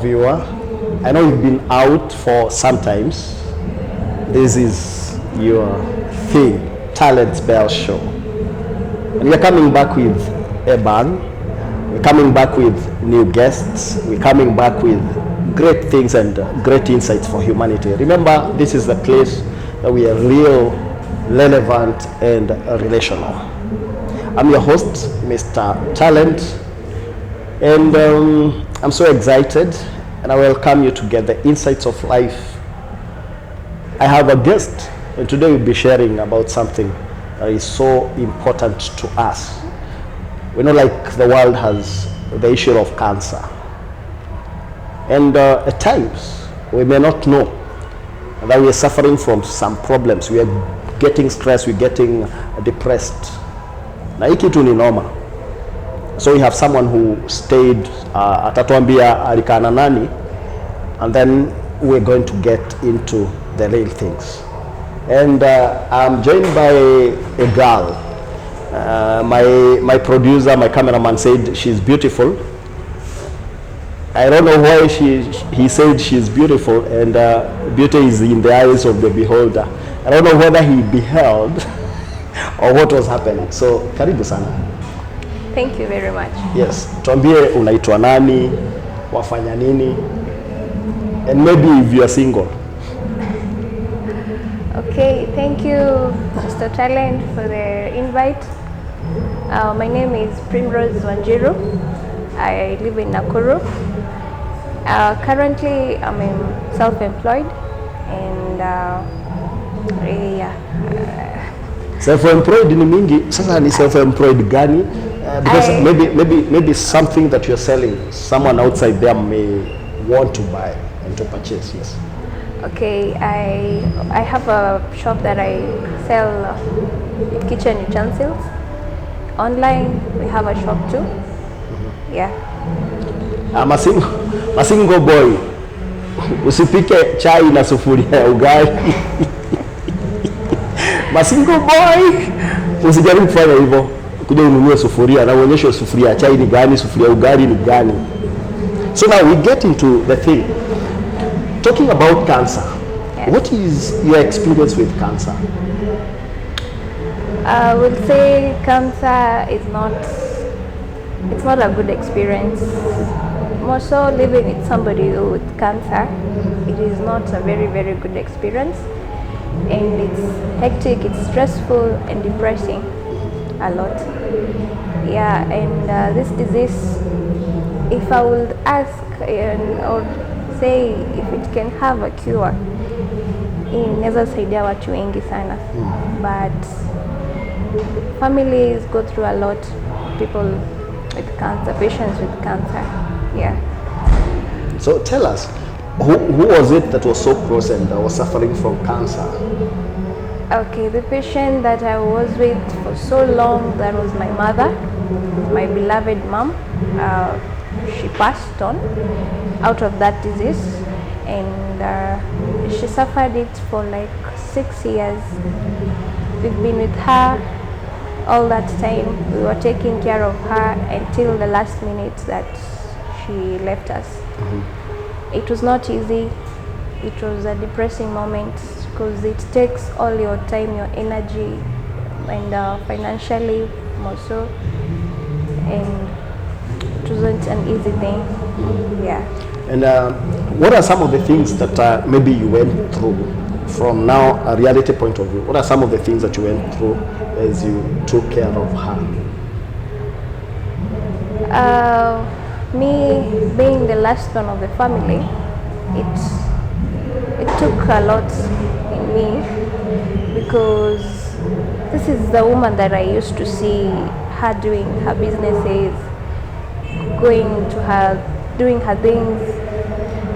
viewer. I know you've been out for some times. This is your thing, Talents Bell Show. And we're coming back with a bang. We're coming back with new guests. We're coming back with great things and great insights for humanity. Remember, this is the place that we are real, relevant, and relational. I'm your host, Mr. Talent, and I'm so excited, and I welcome you to get the insights of life. I have a guest, and today we'll be sharing about something that is so important to us. We know, like, the world has the issue of cancer, and at times we may not know that we are suffering from some problems. We are getting stressed, we're getting depressed. Na hii kitu ni noma. So we have someone who stayed, atatuambia alikana nani, and then we're going to get into the real things. And I'm joined by a girl. My producer, my cameraman said she's beautiful. I don't know why he said she's beautiful, and beauty is in the eyes of the beholder. I don't know whether he beheld or what was happening. So karibu sana. Thank you very much. Yes, tuambie unaitwa nani, wafanya nini, and maybe if you are single. Okay, thank you, Mr. Talent, for the invite. My name is Primrose Wanjiru. I live in Nakuru. Currently, I'm self-employed, and Self-employed ni mingi. Sasa ni self-employed gani? Because maybe something that you're selling, someone outside there may want to buy and to purchase. Yes. Okay, I have a shop that I sell kitchen utensils. Online, we have a shop too. Yeah. I'm a single boy. Usipike chai na sufuria ya ugali. Single boy. Usijaribu kufanya hivyo. Kuja ununue sufuria na uonyeshe sufuria ya chai ni gani, sufuria ya ugali ni gani. So now we get into the thing. Talking about cancer. Yes. What is your experience with cancer? I would say cancer is not a good experience. More so living with somebody with cancer, it is not a very, very good experience. And it's hectic, it's stressful and depressing a lot. Yeah, and this disease, if I would ask or say if it can have a cure, inaweza saidia watu wengi sana. But families go through a lot, people with cancer, patients with cancer. Yeah. So tell us, who was it that was so close and was suffering from cancer? Okay, the patient that I was with for so long, that was my mother, my beloved mom. She passed on out of that disease, and she suffered it for like 6 years. We've been with her all that time. We were taking care of her until the last minute that she left us. It was not easy. It was a depressing moment because it takes all your time, your energy, and financially more so, and it wasn't an easy thing. Yeah. And what are some of the things that maybe you went through from now a reality point of view? What are some of the things that you went through as you took care of her? Me being the last one of the family, it took a lot in me, because this is the woman that I used to see her doing her businesses, going to her, doing her things,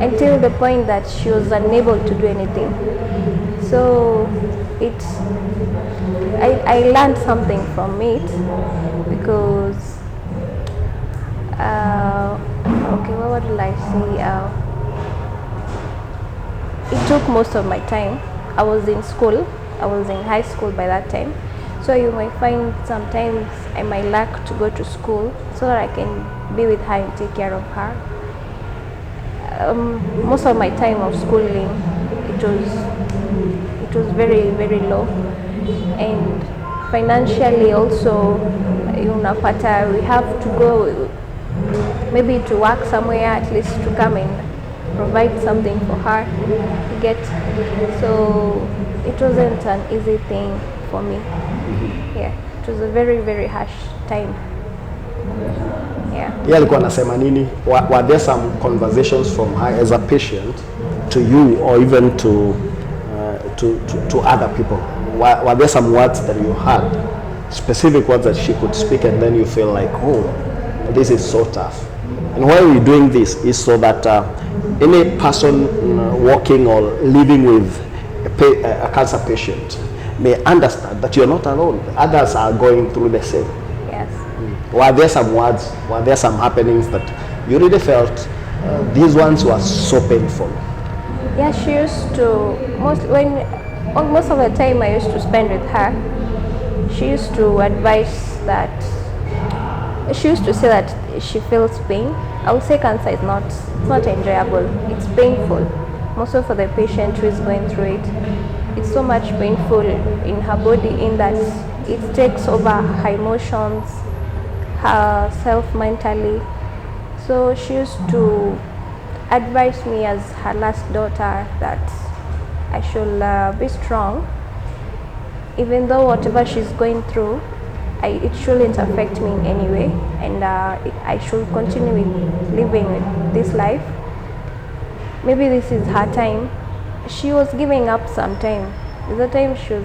until the point that she was unable to do anything. So I learned something from it, because okay, what will I say? It took most of my time. I was in school. I was in high school by that time. So you might find sometimes I might lack to go to school so that I can be with her and take care of her. most of my time of schooling, it was very very low, and financially also, unapata we have to go maybe to work somewhere at least to come and provide something for her to get. So it wasn't an easy thing for me. Yeah, it was a very very harsh time. Yeah. Yeye alikuwa anasema nini? Were there some conversations from her as a patient to you, or even to other people? Were there some words that you had, specific words that she could speak, and then you feel like, oh, this is so tough? And why we're doing this is so that any person walking or living with a cancer patient may understand that you're not alone. Others are going through the same. Yes. Were there some words, were there some happenings that you really felt these ones were so painful? Yeah, she used to, most of the time I used to spend with her, she used to advise that, she used to say that she feels pain. I would say cancer is not enjoyable, it's painful. Also for the patient who is going through it, it's so much painful in her body, in that it takes over her emotions, herself mentally. So she used to advise me as her last daughter that I should be strong, even though whatever she's going through, it shouldn't affect me in any way, and I should continue with living with this life. Maybe this is her time. She was giving up sometime. The time she was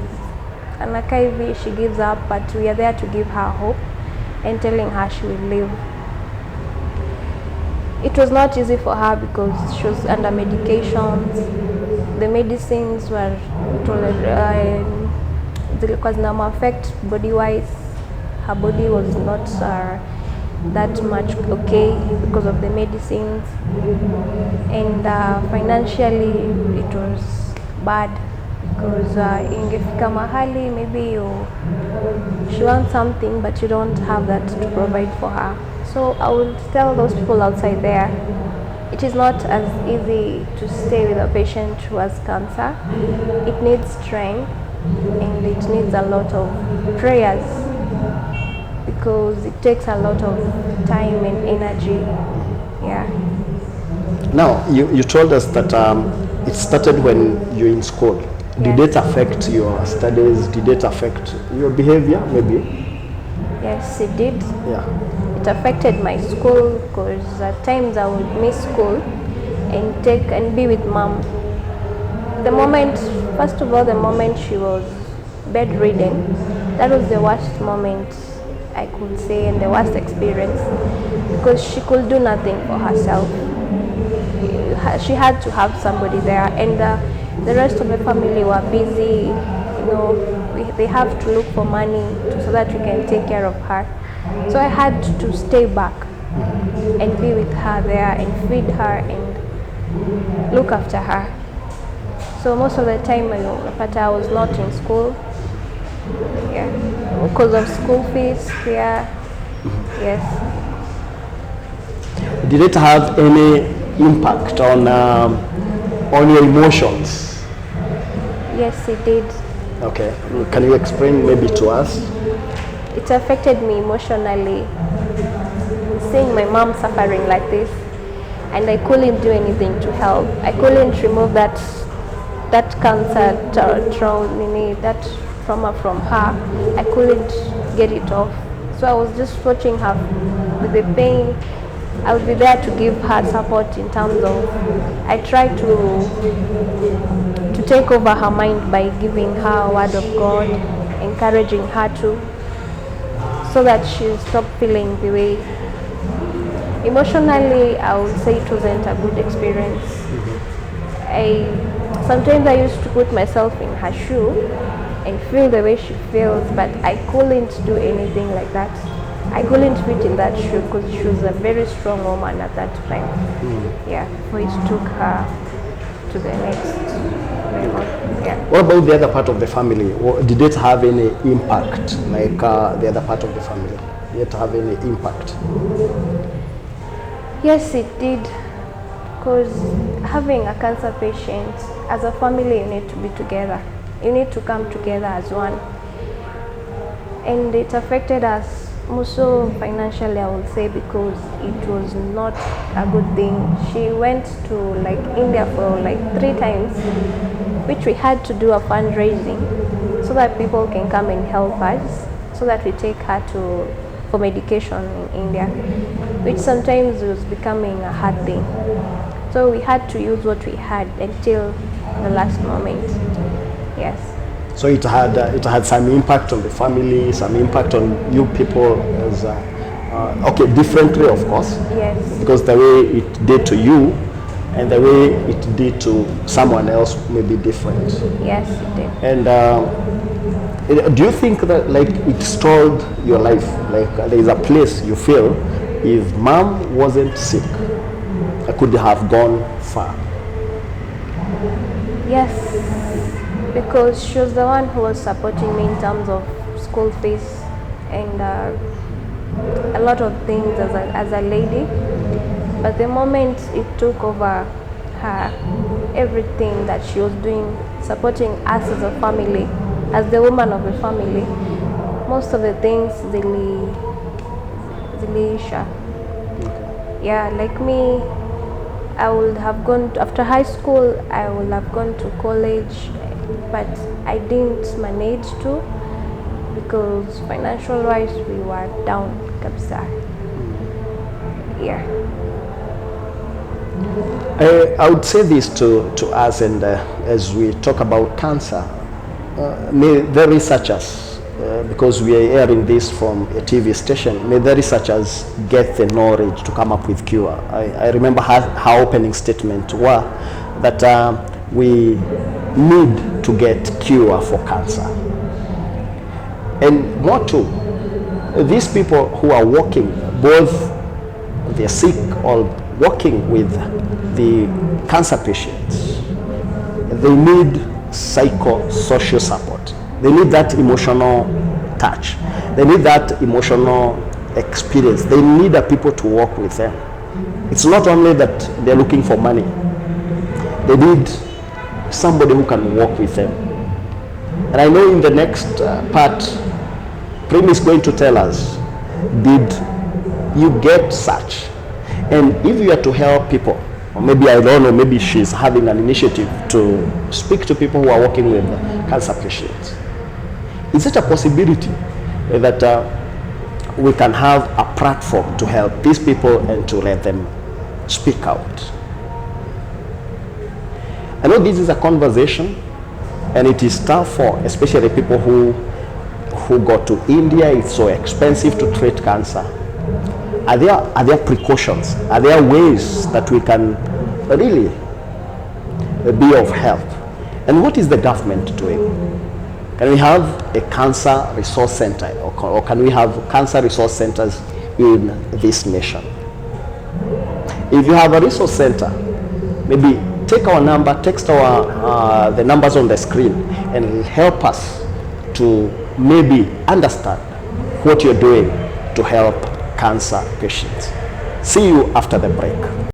anakaivi, she gives up, but we are there to give her hope and telling her she will live. It was not easy for her because she was under medications. The medicines were because now affect body-wise. Her body was not that much okay because of the medicines, and financially it was bad because ingefika mahali maybe she wants something but you don't have that to provide for her. So I would tell those people outside there, it is not as easy to stay with a patient who has cancer. It needs strength and it needs a lot of prayers, because it takes a lot of time and energy. Yeah. Now, you told us that it started when you're in school. Did Yes. it affect your studies? Did it affect your behavior, maybe? Yes, it did. Yeah. It affected my school because at times I would miss school and be with mom. First of all, the moment she was bedridden, that was the worst moment I could say, and the worst experience, because she could do nothing for herself. She had to have somebody there, and the rest of the family were busy. They have to look for money so that we can take care of her. So I had to stay back and be with her there and feed her and look after her. So most of the time I was not in school. Yeah, because of school fees. Yeah. Yes. Did it have any impact on your emotions? Yes, it did. Okay. Can you explain maybe to us? It affected me emotionally, seeing my mom suffering like this, and I couldn't do anything to help. I couldn't remove that cancer that trauma from her. I couldn't get it off. So I was just watching her with the pain. I would be there to give her support in terms of, I tried to take over her mind by giving her a word of God, encouraging her to, so that she'll stop feeling the way. Emotionally, I would say it wasn't a good experience. Sometimes I used to put myself in her shoe and feel the way she feels, but I couldn't do anything like that. I couldn't fit in that shoe because she was a very strong woman at that time. Yeah, so it took her to the next level. Yeah. What about the other part of the family? Did it have any impact, like the other part of the family? Did it have any impact? Yes, it did, Because having a cancer patient, as a family, you need to be together. You need to come together as one. And it affected us more so financially, I would say, because it was not a good thing. She went to like India for like 3 times, which we had to do a fundraising so that people can come and help us, so that we take her for medication in India, which sometimes was becoming a hard thing. So we had to use what we had until the last moment. Yes. So it had some impact on the family, some impact on you people as okay, differently of course. Yes. Because the way it did to you and the way it did to someone else may be different. Yes, it did. And do you think that like it stalled your life? Like there is a place you feel if mom wasn't sick, I could have gone far. Yes, because she was the one who was supporting me in terms of school fees and a lot of things as a lady. But the moment it took over her, everything that she was doing, supporting us as a family, as the woman of the family, most of the things ziliisha. Yeah, like me, I would have gone after high school, I would have gone to college, but I didn't manage to because financial wise we were down kabisa. Yeah. I would say this to us, and as we talk about cancer, may the researchers, because we are airing this from a TV station, may the researchers get the knowledge to come up with cure. I remember her opening statement were that we need to get cure for cancer. And more too, these people who are working, both they're sick or working with the cancer patients, they need psychosocial support. They need that emotional touch. They need that emotional experience. They need the people to work with them. It's not only that they're looking for money. They need somebody who can work with them. And I know in the next part, Prim is going to tell us, did you get such? And if you are to help people, or maybe I don't know, maybe she's having an initiative to speak to people who are working with cancer patients. Is it a possibility that we can have a platform to help these people and to let them speak out? I know this is a conversation and it is tough for especially people who go to India. It's so expensive to treat cancer. Are there precautions? Are there ways that we can really be of help? And what is the government doing? Can we have a cancer resource center, or can we have cancer resource centers in this nation? If you have a resource center, maybe take our number, text the numbers on the screen, and help us to maybe understand what you're doing to help cancer patients. See you after the break.